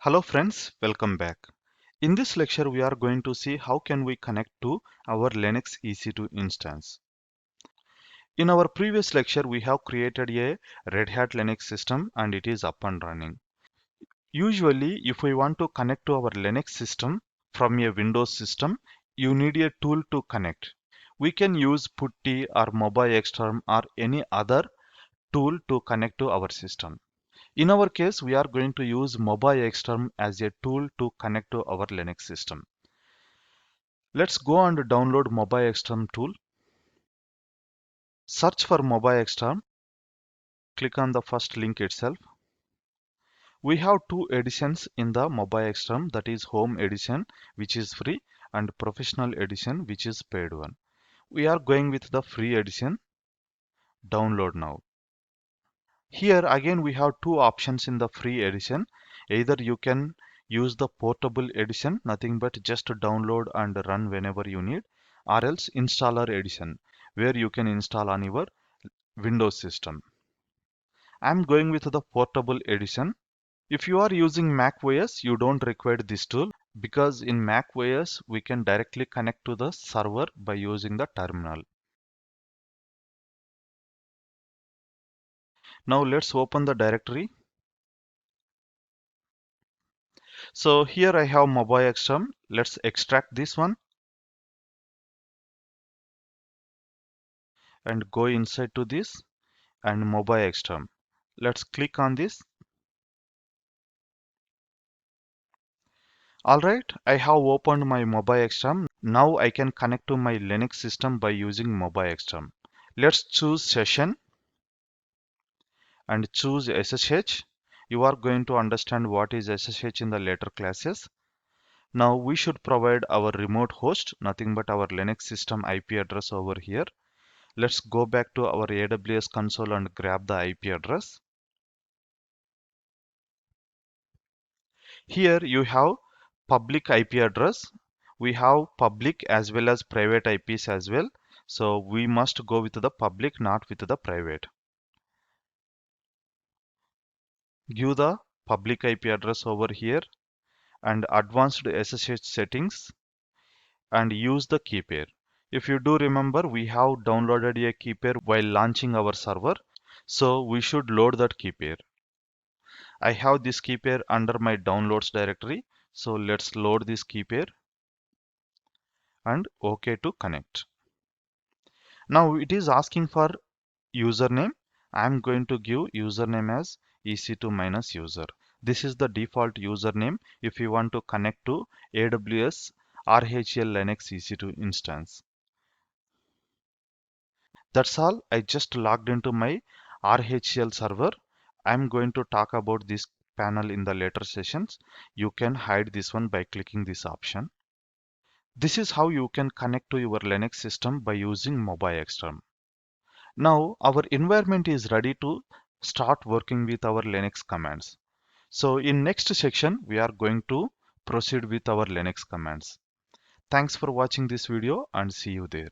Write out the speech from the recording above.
Hello friends, welcome back. In this lecture, we are going to see how can we connect to our Linux EC2 instance. In our previous lecture, we have created a Red Hat Linux system and it is up and running. Usually, if we want to connect to our Linux system from a Windows system, you need a tool to connect. We can use PuTTY or MobiXterm or any other tool to connect to our system. In our case, we are going to use MobiXterm as a tool to connect to our Linux system. Let's go and download MobiXterm tool. Search for MobiXterm. Click on the first link itself. We have two editions in the MobiXterm, that is Home Edition, which is free, and Professional Edition, which is paid one. We are going with the free edition. Download now. Here again we have two options in the free edition. Either you can use the portable edition, nothing but just download and run whenever you need, or else installer edition, where you can install on your Windows system. I'm going with the portable edition. If you are using Mac OS, you don't require this tool because in Mac OS we can directly connect to the server by using the terminal. Now let's open the directory. So here I have MobiXterm. Let's extract this one and go inside to this and MobiXterm. Let's click on this. Alright, I have opened my MobiXterm. Now I can connect to my Linux system by using MobiXterm. Let's choose session and choose SSH. You are going to understand what is SSH in the later classes. Now we should provide our remote host, nothing but our Linux system IP address over here. Let's go back to our AWS console and grab the IP address. Here you have public IP address. We have public as well as private IPs as well. So we must go with the public, not with the private. Give the public IP address over here and advanced SSH settings and use the key pair. If you do remember, we have downloaded a key pair while launching our server. So we should load that key pair. I have this key pair under my downloads directory. So let's load this key pair and OK to connect. Now it is asking for username. I'm going to give username as ec2-user. This is the default username if you want to connect to AWS RHEL Linux EC2 instance. That's all. I just logged into my RHEL server. I'm going to talk about this panel in the later sessions. You can hide this one by clicking this option. This is how you can connect to your Linux system by using MobiXterm. Now our environment is ready to start working with our Linux commands. So in next section, we are going to proceed with our Linux commands. Thanks for watching this video and see you there.